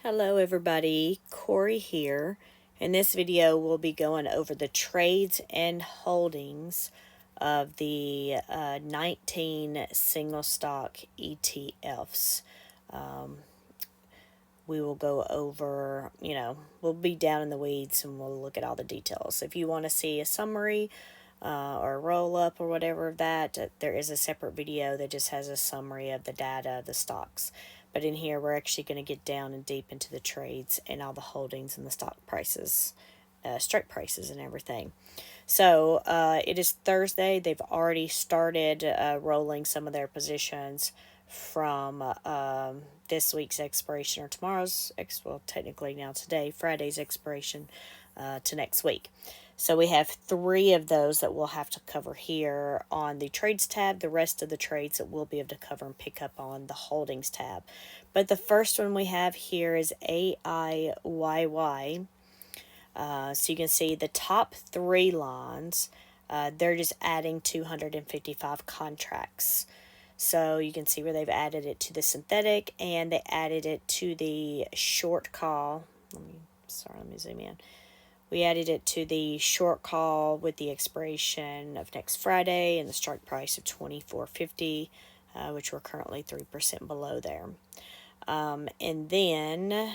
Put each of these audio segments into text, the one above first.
Hello everybody, Corey here. In this video we'll be going over the trades and holdings of the 19 single stock ETFs. We will go over, we'll be down in the weeds and we'll look at all the details. If you want to see a summary or a roll up or whatever of that, there is a separate video that just has a summary of the data of the stocks. But in here, we're actually going to get down and deep into the trades and all the holdings and the stock prices, strike prices and everything. So it is Thursday. They've already started rolling some of their positions from this week's expiration or tomorrow's, well, technically now today, Friday's expiration to next week. So we have 3 of those that we'll have to cover here on the trades tab. The rest of the trades that we'll be able to cover and pick up on the holdings tab. But the first one we have here is AIYY. So you can see the top 3 lines, they're just adding 255 contracts. So you can see where they've added it to the synthetic and they added it to the short call. Let me zoom in. We added it to the short call with the expiration of next Friday and the strike price of $24.50, which we're currently 3% below there. And then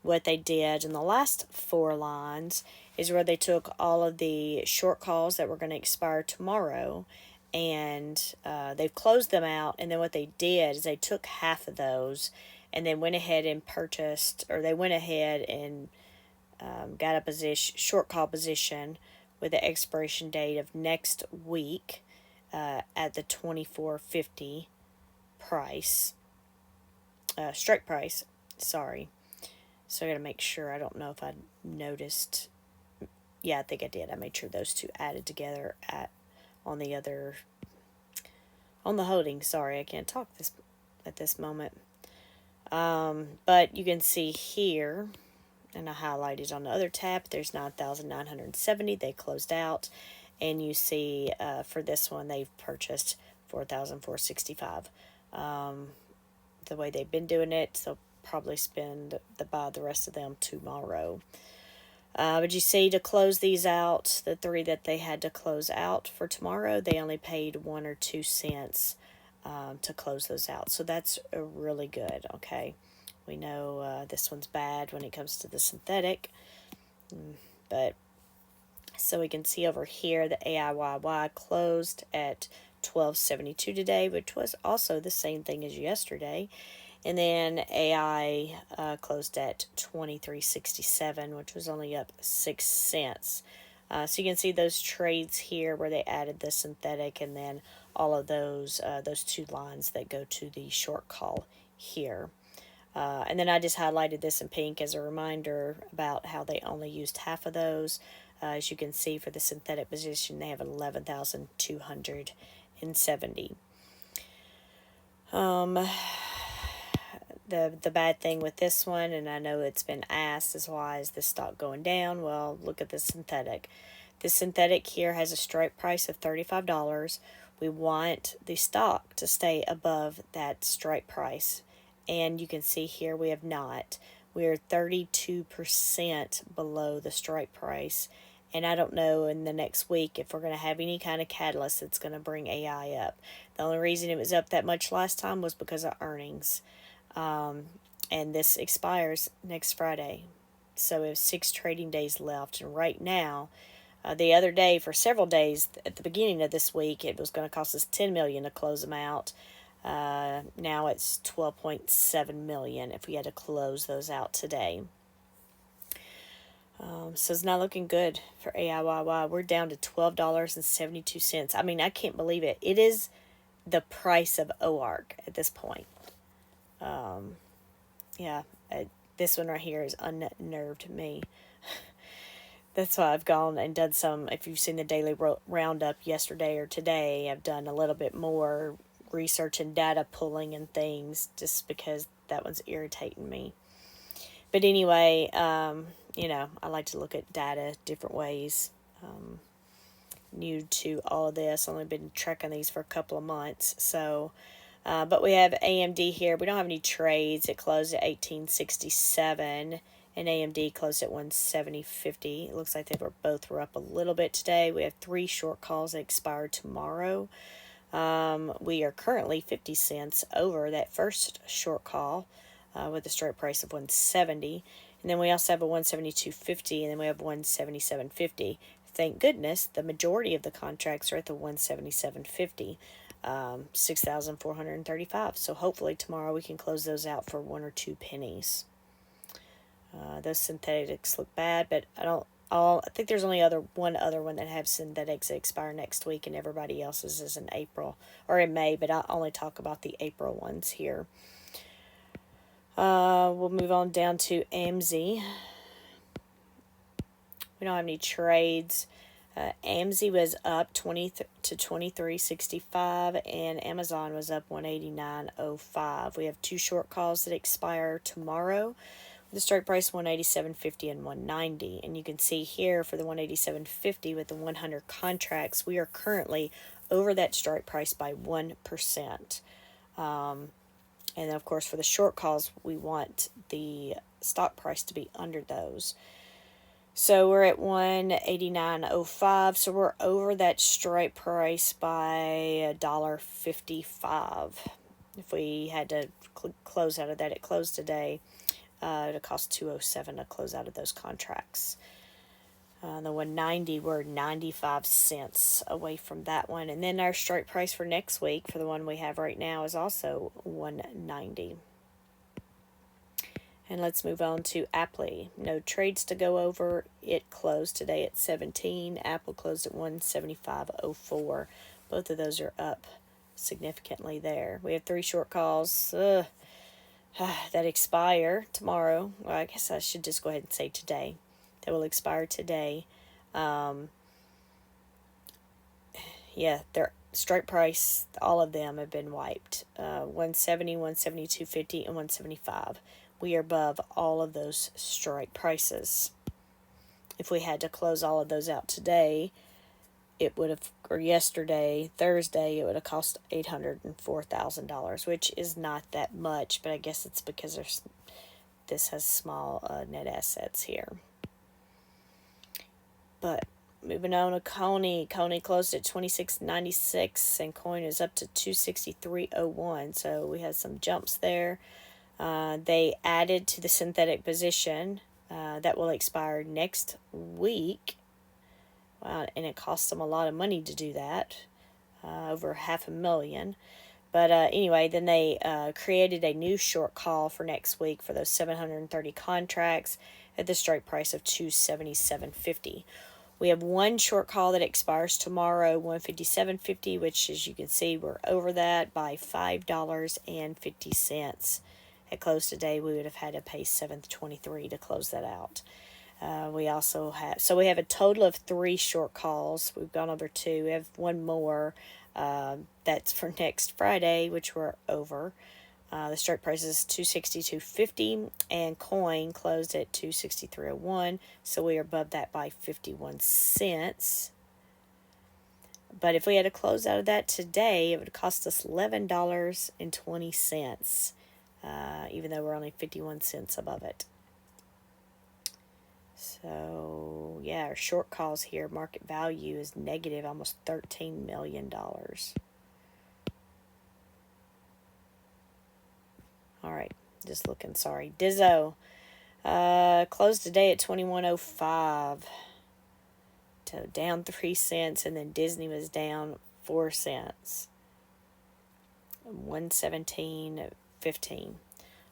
what they did in the last 4 lines is where they took all of the short calls that were going to expire tomorrow and they've closed them out. And then what they did is they took half of those and then went ahead and purchased, or they went ahead and got a position, short call position with the expiration date of next week at the $24.50 price, strike price. Sorry. So I got to make sure. I don't know if I noticed. Yeah, I think I did. I made sure those 2 added together on the holding. Sorry, I can't talk at this moment. But you can see here, and I highlighted on the other tab, there's 9,970. They closed out. And you see for this one, they've purchased 4,465. The way they've been doing it, they'll probably buy the rest of them tomorrow. But you see, to close these out, the 3 that they had to close out for tomorrow, they only paid 1 or 2 cents to close those out. So that's really good, okay? We know this one's bad when it comes to the synthetic. But so we can see over here the AIYY closed at $12.72 today, which was also the same thing as yesterday. And then AI closed at $23.67, which was only up 6 cents. So you can see those trades here where they added the synthetic and then all of those 2 lines that go to the short call here. And then I just highlighted this in pink as a reminder about how they only used half of those. As you can see, for the synthetic position, they have 11,270. The bad thing with this one, and I know it's been asked, is why is this stock going down? Well, look at the synthetic. The synthetic here has a strike price of $35. We want the stock to stay above that strike price. And you can see here we have not. We are 32% below the strike price. And I don't know in the next week if we're going to have any kind of catalyst that's going to bring AI up. The only reason it was up that much last time was because of earnings. And this expires next Friday. So we have 6 trading days left. And right now, the other day, for several days at the beginning of this week, it was going to cost us $10 million to close them out. Now it's $12.7 million if we had to close those out today. So it's not looking good for AIYY. We're down to $12.72. I mean, I can't believe it. It is the price of OARC at this point. This one right here has unnerved me. That's why I've gone and done some, if you've seen the daily roundup yesterday or today, I've done a little bit more research and data pulling and things just because that one's irritating me. But anyway, I like to look at data different ways. New to all of this, only been tracking these for a couple of months. So But we have AMD here. We don't have any trades. It closed at 1867, and AMD closed at 170.50. It looks like they were both up a little bit today. We have 3 short calls that expire tomorrow. We are currently 50 cents over that first short call with a strike price of 170. And then we also have a 172.50, and then we have 177.50. Thank goodness the majority of the contracts are at the 177.50. 6,435. So hopefully tomorrow we can close those out for 1 or 2 pennies. Those synthetics look bad, but I think there's only one other one that have synthetics that expire next week, and everybody else's is in April or in May. But I only talk about the April ones here. We'll move on down to AMZ. We don't have any trades. AMZ was up 20 to 23.65, and Amazon was up 189.05. We have 2 short calls that expire tomorrow. The strike price 187.50 and 190, and you can see here for the 187.50 with the 100 contracts, we are currently over that strike price by 1%. And of course, for the short calls, we want the stock price to be under those. So we're at 189.05, so we're over that strike price by $1.55. If we had to close out of that, it closed today. It'll cost $2.07 to close out of those contracts. The 190, we're 95 cents away from that one. And then our strike price for next week, for the one we have right now, is also 190. And let's move on to Apple. No trades to go over. It closed today at 17. Apple closed at 175.04. Both of those are up significantly there. We have 3 short calls that expire tomorrow. Well, I guess I should just go ahead and say today. That will expire today. Their strike price, all of them have been wiped. 170, 172.50, and 175. We are above all of those strike prices. If we had to close all of those out today, it would have, or yesterday, Thursday, it would have cost $804,000, which is not that much, but I guess it's because this has small net assets here. But moving on to Coney. Coney closed at $26.96, and coin is up to $263.01. So we had some jumps there. They added to the synthetic position that will expire next week. Wow, and it cost them a lot of money to do that, over $500,000. But anyway, then they created a new short call for next week for those 730 contracts at the strike price of $277.50. We have 1 short call that expires tomorrow, $157.50, which, as you can see, we're over that by $5.50. At close today, we would have had to pay $7.23 to close that out. We also have a total of 3 short calls. We've gone over 2. We have 1 more that's for next Friday, which we're over. The strike price is $262.50, and coin closed at $263.01, so we are above that by 51 cents. But if we had to close out of that today, it would cost us $11.20, even though we're only 51 cents above it. So, yeah, our short calls here, market value is negative almost $13 million. All right, just looking, sorry. Dizzo closed today at 21.05. So down 3 cents, and then Disney was down 4 cents. 117.15.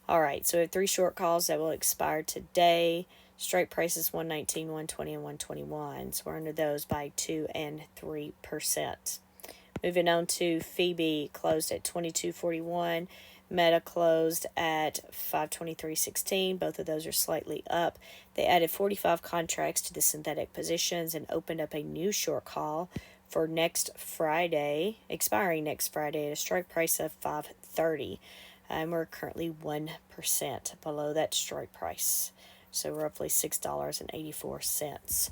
All right, so we have 3 short calls that will expire today. Strike prices 119, 120, and 121. So we're under those by 2 and 3%. Moving on to Phoebe, closed at 22.41. Meta closed at 523.16. Both of those are slightly up. They added 45 contracts to the synthetic positions and opened up a new short call for next Friday, expiring next Friday at a strike price of $5.30. And we're currently 1% below that strike price. So roughly $6.84.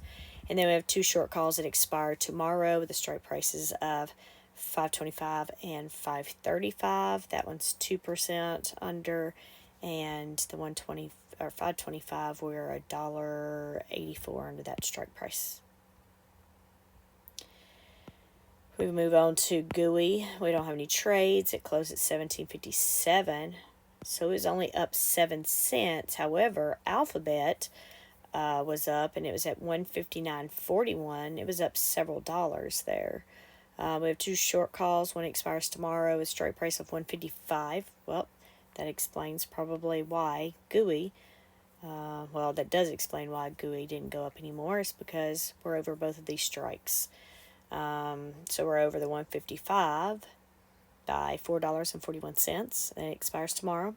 And then we have 2 short calls that expire tomorrow with the strike prices of 525 and 535. That one's 2% under, and the 120 or 525, we're $1.84 under that strike price. We move on to GUI. We don't have any trades. It closed at 17.57, so it was only up 7 cents. However, Alphabet was up, and it was at 159.41. It was up several dollars there. We have two short calls. One expires tomorrow with strike price of 155. Well, that explains probably why GUI. Well, that does explain why GUI didn't go up anymore. It's because we're over both of these strikes. So we're over the 155 by $4.41, and it expires tomorrow.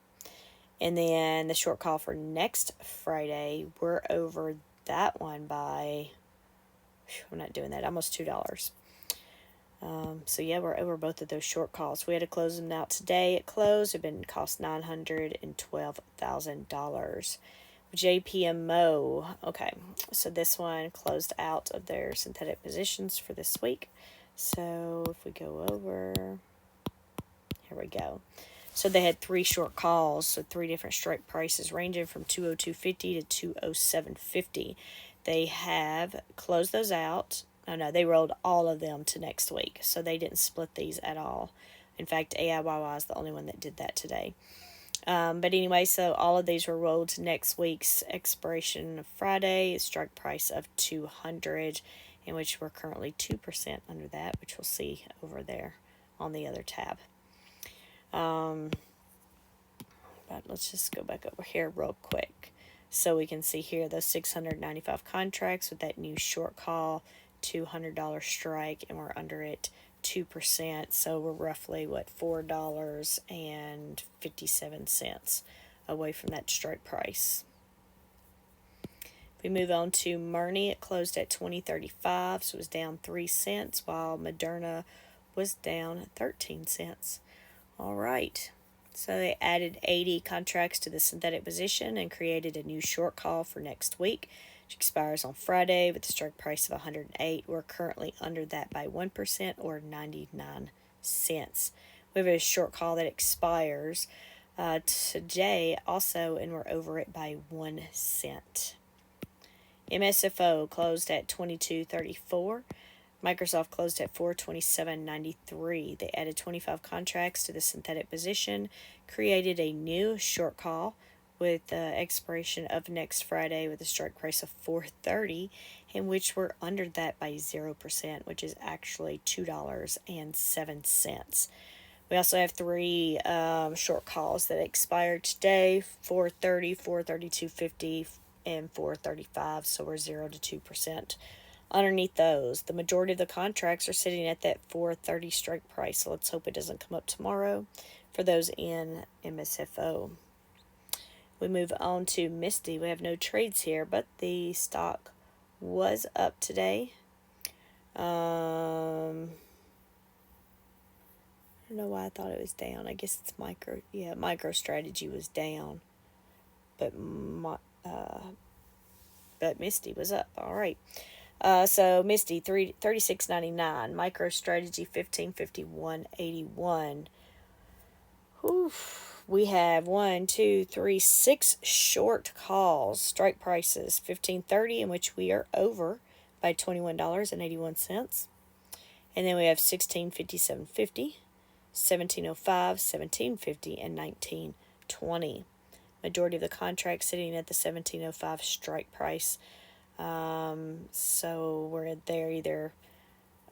And then the short call for next Friday, we're over that one by, I'm not doing that, almost $2. So yeah, we're over both of those short calls. We had to close them out today. It closed. It been cost $912,000. JPMO. Okay, so this one closed out of their synthetic positions for this week. So if we go over, here we go. So they had 3 short calls, so 3 different strike prices ranging from 202.50 to 207.50. They have closed those out. Oh no, they rolled all of them to next week, so they didn't split these at all. In fact, AIYY is the only one that did that today. But anyway, so all of these were rolled to next week's expiration of Friday, strike price of 200, in which we're currently 2% under that, which we'll see over there on the other tab. But let's just go back over here real quick so we can see here those 695 contracts with that new short call $200 strike, and we're under it 2%, so we're roughly $4.57 away from that strike price. We move on to Murney. It closed at 20.35, so it was down 3 cents, while Moderna was down 13 cents. All right, so they added 80 contracts to the synthetic position and created a new short call for next week, which expires on Friday with a strike price of 108. We're currently under that by 1%, or 99 cents. We have a short call that expires today also, and we're over it by 1 cent. MSFO closed at 22.34. Microsoft closed at 427.93. They added 25 contracts to the synthetic position, created a new short call with the expiration of next Friday with a strike price of 4.30, in which we're under that by 0%, which is actually $2.07. We also have 3 short calls that expired today: 4.30, 432.50, and 4.35. So we're 0 to 2%. Underneath those, the majority of the contracts are sitting at that 4.30 strike price. So let's hope it doesn't come up tomorrow for those in MSFO. We move on to Misty. We have no trades here, but the stock was up today. I don't know why I thought it was down. I guess it's micro. Yeah, MicroStrategy was down, but Misty was up. All right. So Misty 36.99, MicroStrategy 15.51.81. We have 6 short calls, strike prices 15.30, in which we are over by $21.81. And then we have 16.57.50, 17.05, 17.50, and 19.20. Majority of the contracts sitting at the 17.05 strike price. So we're there either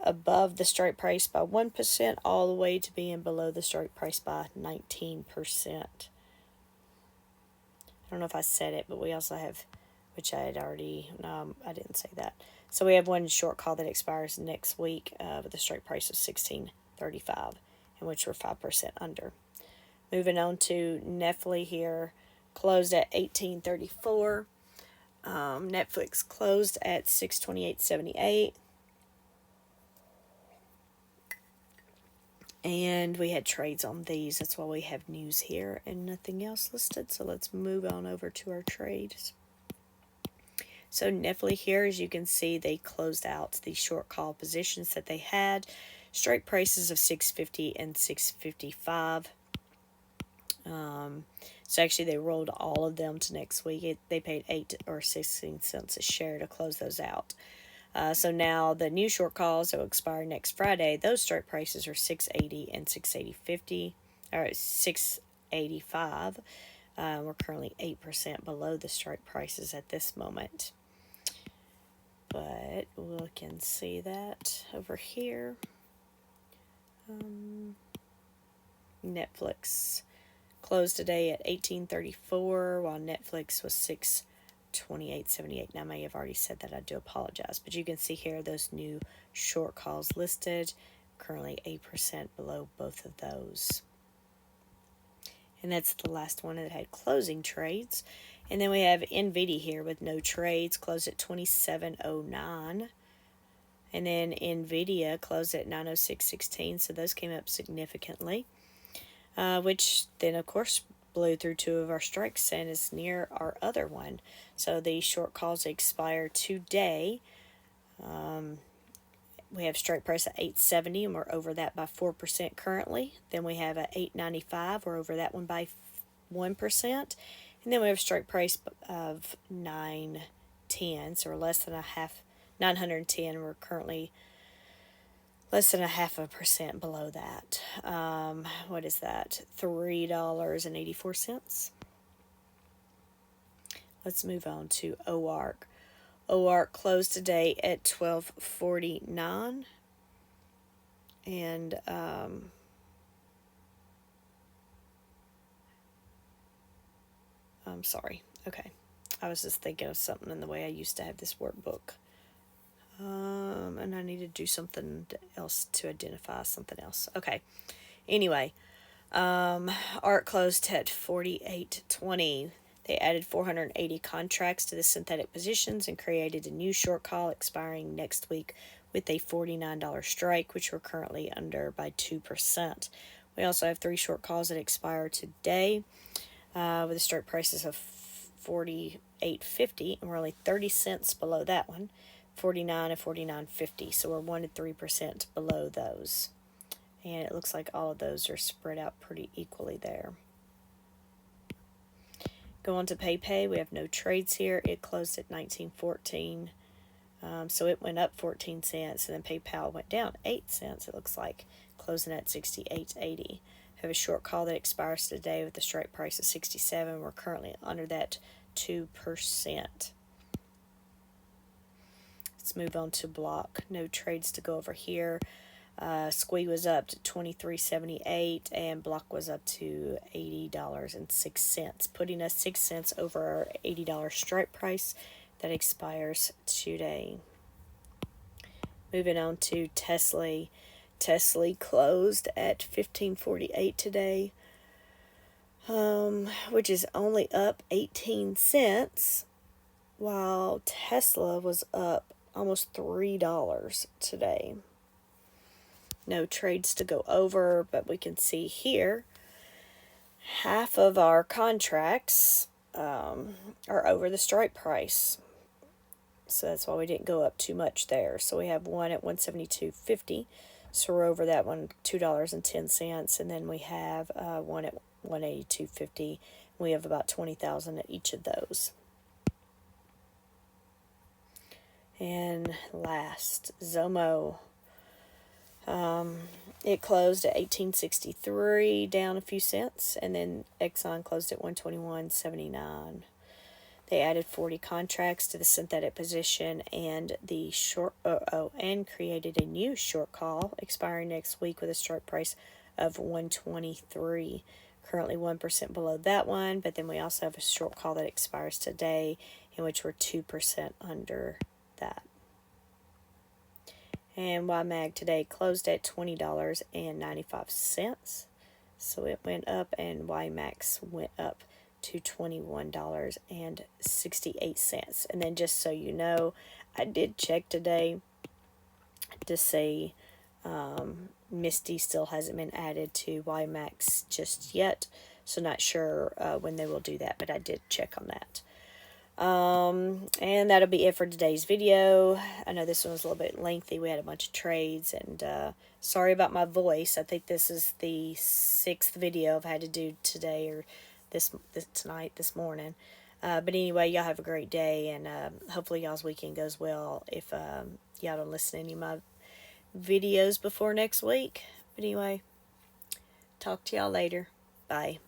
above the strike price by 1% all the way to being below the strike price by 19%. I don't know if I said it, but we also have, which I had already, no, I didn't say that. So we have one short call that expires next week with a strike price of 16.35, in which we're 5% under. Moving on to Netflix here, closed at 18.34. Netflix closed at 628.78. And we had trades on these. That's why we have news here and nothing else listed. So let's move on over to our trades. So Netflix here, as you can see, they closed out the short call positions that they had. strike prices of $6.50 and $6.55. So actually they rolled all of them to next week. They paid 8 or 16 cents a share to close those out. So now the new short calls that will expire next Friday, those strike prices are $6.80 and $6.80.50, or $6.85. We're currently 8% below the strike prices at this moment. But we can see that over here. Netflix closed today at $18.34, while Netflix was $6.28.78. Now, I may have already said that. I do apologize. But you can see here those new short calls listed. Currently 8% below both of those. And that's the last one that had closing trades. And then we have NVIDIA here with no trades, closed at $27.09. And then NVIDIA closed at $906.16, so those came up significantly. Which then, of course, blew through two of our strikes and is near our other one. So the short calls expire today. We have strike price at $8.70, and we're over that by 4% currently. Then we have at $8.95, we're over that one by 1%. And then we have strike price of $9.10, so we're less than a half, $910. We're currently less than 0.5% below that. What is that? $3.84. Let's move on to OARC. OARC closed today at $12.49. And I'm sorry. Okay. I was just thinking of something in the way I used to have this workbook. And I need to do something else to identify something else. Okay. Anyway, ARC closed at 48.20. They added 480 contracts to the synthetic positions and created a new short call expiring next week with a $49 strike, which we're currently under by 2%. We also have 3 short calls that expire today with the strike prices of $48.50, and we're only 30 cents below that one. 49 and 49.50, so we're 1 to 3% below those, and it looks like all of those are spread out pretty equally there. Go on to PayPay. We have no trades here. It closed at $19.14, so it went up 14 cents, and then PayPal went down 8 cents. It looks like closing at $68.80. Have a short call that expires today with the strike price of 67. We're currently under that 2%. Let's move on to Block. No trades to go over here. Squee was up to $23.78, and Block was up to $80.06, putting us 6 cents over our $80 strike price that expires today. Moving on to Tesla. Tesla closed at $15.48 today, which is only up 18 cents, while Tesla was up almost $3 today. No trades to go over, but we can see here half of our contracts are over the strike price. So that's why we didn't go up too much there. So we have one at $172.50. So we're over that one, $2.10. And then we have one at $182.50. We have about 20,000 at each of those. And last, Zomo. It closed at $18.63, down a few cents, and then Exxon closed at $121.79. They added 40 contracts to the synthetic position and the and created a new short call expiring next week with a strike price of $123. Currently 1% below that one, but then we also have a short call that expires today, in which we're 2% under that. And YMAG today closed at $20.95. So it went up, and YMAX went up to $21.68. And then just so you know, I did check today to see Misty still hasn't been added to YMAX just yet. So not sure when they will do that, but I did check on that. And that'll be it for today's video. I know this one was a little bit lengthy. We had a bunch of trades, and sorry about my voice. I think this is the 6th video I've had to do today, or this morning. But anyway, y'all have a great day, and hopefully y'all's weekend goes well if y'all don't listen to any of my videos before next week. But anyway, talk to y'all later. Bye.